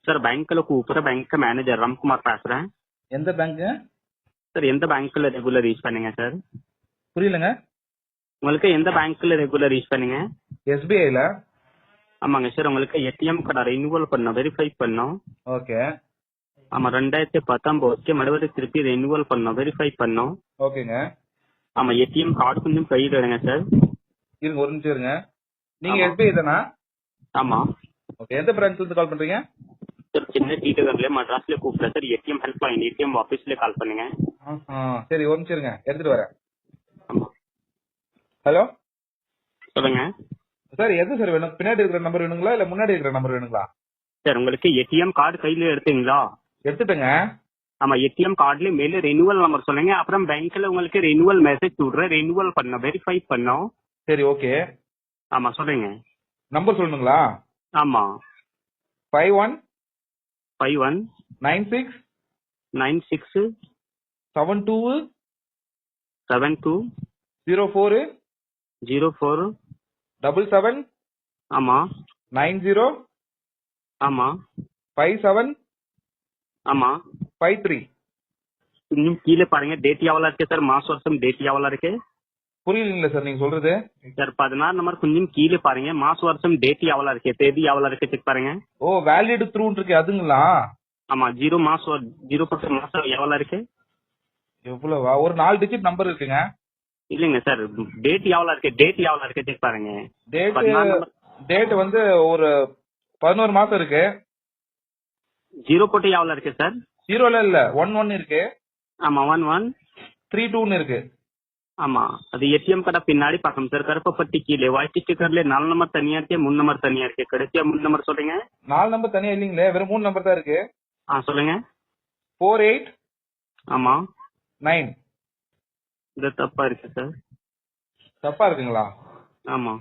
Sir bank ऊपर bank का manager Ram Kumar பேச रहे हैं எந்த பேங்க்? சார் எந்த பேங்க்ல ரெகுலர் யூஸ் பண்ணீங்க சார்? புரியலங்க. உங்களுக்கு எந்த பேங்க்ல ரெகுலர் யூஸ் பண்ணீங்க? எஸ்பிஐல. ஆமாங்க சார், உங்களுக்கு ஏடிஎம் கார்டு ரினியூவல் பண்ணோம், வெரிஃபை பண்ணோம். ஓகே. ஆமா 2019 மறுபடியும் திருப்பி ரினியூவல் பண்ணோம், வெரிஃபை பண்ணோம். ஓகேங்க. ஆமா ஏடிஎம் கார்டு கொஞ்சம் கையில் எடுங்க சார். இருங்க ஒரு நிமிஷம் இருங்க. நீங்க எஸ்பிஐ தானா? ஆமா. ஓகே. எந்த பிரான்ச்ல இருந்து கால் பண்றீங்க? சார் சின்ன டீட்டர்ல மட்ராஸ்ல கூப்பிடல சார், ஏடிஎம் ஹெல்ப்லைன் ஏடிஎம் ஆபீஸ்ல கால் பண்ணுங்க. சரி ஒரு நிமிஷம் இருங்க, எடுத்துட்டு வரேன். ஆமா. ஹலோ சொல்லுங்க சார். எது சார் வேணும்? பின்னாடி இருக்கிற நம்பர் வேணுங்களா இல்ல முன்னாடி இருக்கிற நம்பர் வேணுங்களா? சார் உங்களுக்கு ஏடிஎம் கார்டு கையில எடுத்தீங்களா? எடுத்துட்டேங்க. ஆமா ஏடிஎம் கார்டுல மேல ரெனியூவல் நம்பர் சொல்லுங்க, அப்புறம் பேங்க்ல உங்களுக்கு ரெனியூவல் மெசேஜ் விடுறேன், ரெனியூவல் பண்ணோம், வெரிஃபை பண்ணோம். சரி ஓகே. ஆமா சொல்லுங்க. நம்பர் சொல்லணுங்களா? ஆமா 51 51 96 96 72 72 04 04 77 ஆமா 90 ஆமா 57 ஆமா 53. இன்னும் கீழே பாருங்க, டேட் எவ்வளவு இருக்கு சார்? மாச வருஷம் டேட் எவ்வளவு இருக்கு? புரியலீங்களா சார் நீங்க சொல்றது? சார் 16 நம்பர் கொஞ்சம் கீழே பாருங்க, மாச வருஷம் டேட் எவ்வளவு இருக்கு, தேதி எவ்வளவு இருக்கு செக் பாருங்க. ஓ வேலிட் த்ரூ இருக்கு அதுங்களா? ஆமா 0 மாசம் 0% மாசம் எவ்வளவு இருக்கு? எவ்வளவா? ஒரு 4 டிஜிட் நம்பர் இருக்குங்க. இல்லைங்க சார், டேட் எவ்வளவு இருக்கு, டேட் எவ்வளவு இருக்கு செக் பாருங்க. டேட் வந்து ஒரு 11 மாசம் இருக்கு. 0 போட்டு எவ்வளவு இருக்கு சார்? 0ல இல்ல 11 இருக்கு. ஆமா 11 32 இருக்கு. ஆமா அது ஏடிஎம் கார்டு பின்னாடி பக்கம் சார், கருப்பப்பட்டி கீழே ஒயிட் ஸ்டிக்கர்ல 4 நம்பர் தனியா இருக்கு, 3 நம்பர் தனியா இருக்கு. கடைசியா 3 நம்பர் சொல்லுங்க. 4 நம்பர் தனியா இல்லீங்களே, வெறும் 3 நம்பர் தான் இருக்கு. சொல்லுங்க. 48 ஆமா 9. இது தப்பா இருக்கு சார். தப்பா இருக்குங்களா? ஆமா.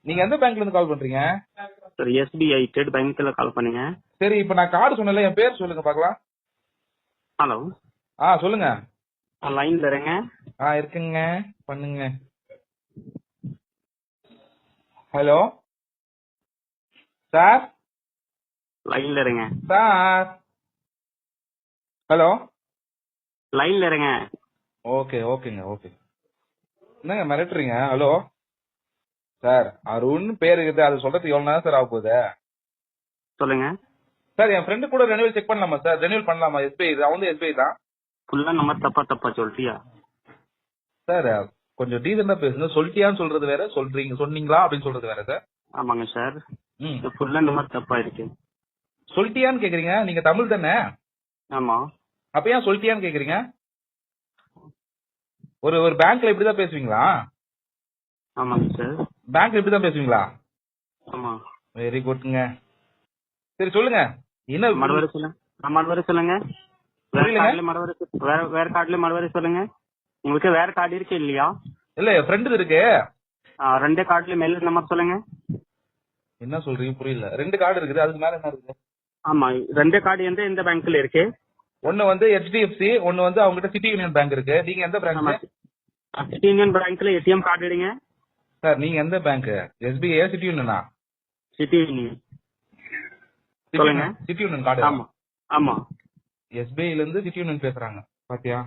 நீங்க எந்த பேங்க்ல இருந்து கால் பண்றீங்க? சார் எஸ்பிஐ ஸ்டேட் பேங்க்ல கால் பண்ணுங்க. சரி இப்ப நான் கார்டு சொன்னல, என் பேர் சொல்லுங்க பாக்கலாம். ஹலோ சொல்லுங்க. லைன்ல இருங்க. இருக்குங்க பண்ணுங்க. Hello sir. லைன்ல இருங்க சார். ஹலோ லைன்ல இருங்க. ஓகே ஓகேங்க ஓகே. என்னங்க மிரட்டுறீங்க? ஹலோ சார், அருண் பேர் இருக்குது, அது சொல்றதுக்கு எவ்வளவு நேரம் சார் ஆக போகுது? சொல்லுங்க சார். என் ஃப்ரெண்டு கூட ரெனியூவல் செக் பண்ணலாமா சார்? ரெனியூவல் பண்ணலாமா? எஸ்பிஐ அவன் வந்து எஸ்பிஐ தான். ஃபுல்லா நம்பர் தப்பா சொல்லிட்டியா சார்? கொஞ்சம் டீசெண்டா பேசுங்க. சொல்லிட்டியான்னு சொல்றது வேற, சொன்னீங்களா அப்படின்னு சொல்றது வேற சார். ஆமாங்க சார், ஃபுல்லா நம்பர் தப்பா இருக்கு. சொல்லிட்டியான்னு கேக்குறீங்க, நீங்க தமிழ் தானே? ஆமா. அப்ப ஏன் சொல்லிட்டியான்னு கேக்குறீங்க? ஒரு பேங்க்ல இப்படிதான் பேசுவீங்களா? ஆமாங்க சார். பேங்க்ல இப்படிதான் பேசுவீங்களா? ஆமா. வெரி குட்ங்க. சரி சொல்லுங்க. என்ன மறுவரை சொல்லுங்க. மறுவரை சொல்லுங்க. வேற கார்டுல மறுவரை சொல்லுங்க. உங்களுக்கு வேற கார்டு இருக்கு இல்லையா? இல்ல ஃப்ரெண்ட் இருக்கு. 2 கார்டுல மேல நம்பர் சொல்லுங்க. என்ன சொல்றீங்க புரியல? 2 கார்டு இருக்குது, அதுக்கு மேல என்ன இருக்கு? ஆமா 2 கார்டு எந்த பேங்க்ல இருக்கு? ஒன்னு வந்து HDFC, ஒன்னு வந்து அவங்க கிட்ட சிட்டி யூனியன் பேங்க் இருக்கு. நீங்க எந்த பேங்க்? சிட்டி யூனியன் பேங்க்ல ஏடிஎம் கார்டு எடுங்க. சார் நீங்க எந்த பேங்க்? SBI சிட்டி யூனியனா? City union. சொல்லுங்க. City union card. ஆமா ஆமா. SBI ல இருந்து சிட்டி யூனியன் பேசுறாங்க பாத்தியா?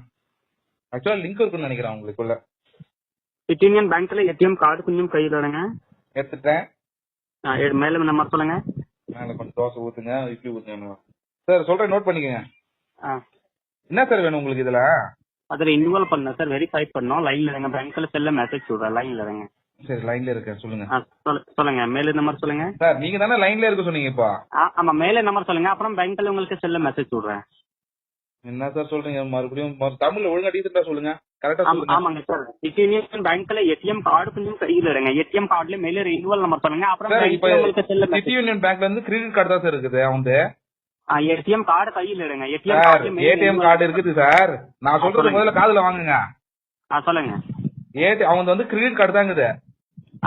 ஆக்சுவலா லிங்க் இருக்குன்னு நினைக்கிறேன் உங்களுக்குள்ள. சிட்டி யூனியன் பேங்க்ல ஏடிஎம் கார்டு கொஞ்சம் கையில எடுங்க. எடுத்துட்டேன். மேல நம்பர் சொல்லுங்க. மேல கொஞ்சம் தோசை ஊத்துங்க, இட்லி ஊத்துங்க. சார் சொல்றேன், நோட் பண்ணிக்கங்க. என்ன சார் வேணும் உங்களுக்கு இதுல? அதுல இன்வால்வ் பண்ண சார், வெரிஃபை பண்ணோம். லைன்ல இருங்க, பேங்க்ல செல்ல மெசேஜ் சொல்றேன், லைன்ல இருங்க. சரி லைன்ல இருக்கேன், சொல்லுங்க. சொல்லுங்க. மேல நம்பர் சொல்லுங்க. சார் நீங்க தானே லைன்ல இருக்க சொன்னீங்க இப்போ? ஆமா மேல நம்பர் சொல்லுங்க, அப்புறம் பேங்க்ல உங்களுக்கு செல்ல மெசேஜ் சொல்றேன். என்ன சார் சொல்றீங்க? மறுபடியும் தமிழ்ல ஒழுங்கா டீசெண்டா சொல்லுங்க, கரெக்டா சொல்லுங்க. ஆமாங்க சார். சிட்டி யூனியன் பேங்க்ல ஏடிஎம் கார்டு கொஞ்சம் கையில எடுங்க. ஏடிஎம் கார்டுல மேல ரினியூவல் நம்பர் சொல்லுங்க, அப்புறம் பேங்க்ல உங்களுக்கு செல்ல மெசேஜ். சிட்டி யூனியன் பேங்க்ல இருந்து கிரெடிட் கார்டு தான் சார் இருக்குது. அவங்க ஏடிஎம் கார்டு கையில எடுங்க. ஏடிஎம் கார்டு இருக்குது சார். நான் சொல்றது முதல்ல காதுல வாங்குங்க. சொல்லுங்க. அவங்க வந்து கிரெடிட் கார்டு தான் இருக்குது.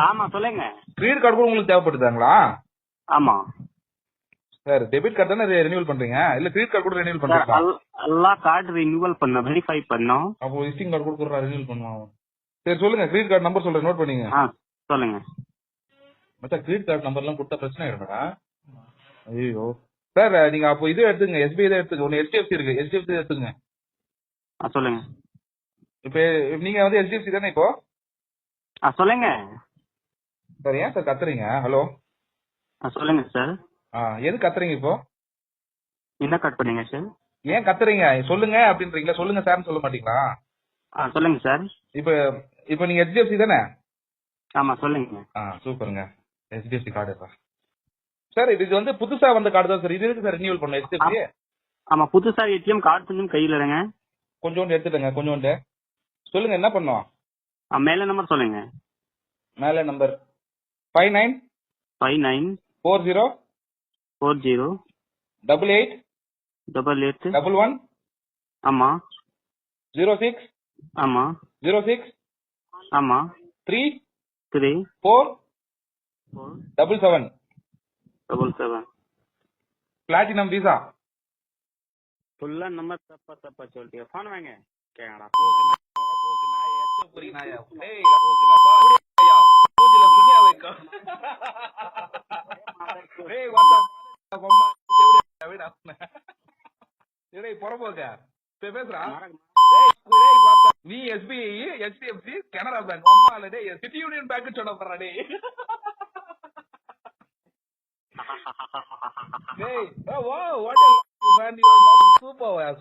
ஆமா சொல்லுங்க. கிரெடிட் கார்டு கூட உங்களுக்கு தேவைப்படுதாங்களா? ஆமா சார். டெபிட் கார்டு தானே ரெனியூவல் பண்றீங்க, இல்ல கிரெடிட் கார்டு கூட ரெனியூவல் பண்றீங்களா? எல்லா கார்டு ரெனியூவல் பண்ண, வெரிஃபை பண்ணோம். அப்போ விசிட்டிங் கார்டு கூட ரெனியூவல் பண்ணுவாங்க. சரி சொல்லுங்க, கிரெடிட் கார்டு நம்பர் சொல்றேன், நோட் பண்ணீங்க. சொல்லுங்க. மச்சான் கிரெடிட் கார்டு நம்பர்லாம் கொடுத்தா பிரச்சனை ஆயிடும்டா. ஐயோ சார், நீங்க அப்போ இது எடுத்துங்க, எஸ்பிஐ தான் எடுத்துங்க. ஒன்னு HDFC இருக்கு, HDFC எடுத்துங்க. சொல்லுங்க. இப்ப நீங்க வந்து HDFC தானே இப்போ? சொல்லுங்க சார் ஏன் சார் கத்துறீங்க? ஹலோ. சொல்லுங்க சார். எது கத்துறீங்க இப்போ? என்ன கட் பண்ணீங்க சார்? ஏன் கத்துறீங்க? சொல்லுங்க அப்படின்றீங்களா? சொல்லுங்க சார்னு சொல்ல மாட்டீங்களா? சொல்லுங்க சார். இப்ப இப்ப நீங்க HDFC தானே? ஆமா சொல்லுங்க. சூப்பருங்க. HDFC card sir. இது வந்து புதுசா வந்த கார்டு தான் சார். இது இருக்கு சார், ரினியூவல் பண்ண HDFC. ஆமா புதுசா ஏடிஎம் கார்டு கொஞ்சம் கையில இருங்க. கொஞ்சோண்டு எடுத்துட்டேங்க, கொஞ்சோண்டு. சொல்லுங்க என்ன பண்ணும்? மேல நம்பர் சொல்லுங்க. மேல நம்பர் 59 59 40 40 88 88 11 ஆமா 06 ஆமா 06 ஆமா 3 3 4 4 77 77 பிளாட்டினம் விசா. ஃபுல்லா நம்பர் தப்பா சொல்லிட்டீங்க. ஃபோன் வாங்க கேங்கடா. நீ SBI, HDFC, கனரா பேங்க், அம்மா சிட்டி யூனியன் பேங்க் சொன்ன போறா.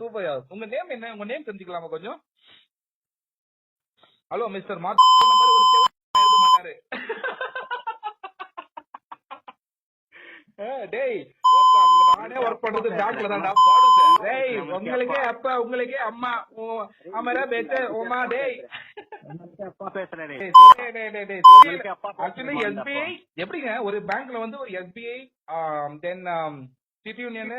சூப்பர். உங்க நேம் என்ன? உங்க நேம் தெரிஞ்சுக்கலாமா கொஞ்சம்? ஹலோ மிஸ்டர் மாதிரி ஒரு இருக்க மாட்டாரு. நானே ஒர்க் பண்றது பேங்க்ல தான்டா. டேய் உங்களுக்கே அம்மா அமரா பேட்ட ஓமா. டேய் அப்பா பேசுறேன். ஆக்சுவலி SBI எப்படிங்க ஒரு பேங்க்ல வந்து ஒரு SBI தென் சிட்டி யூனியன்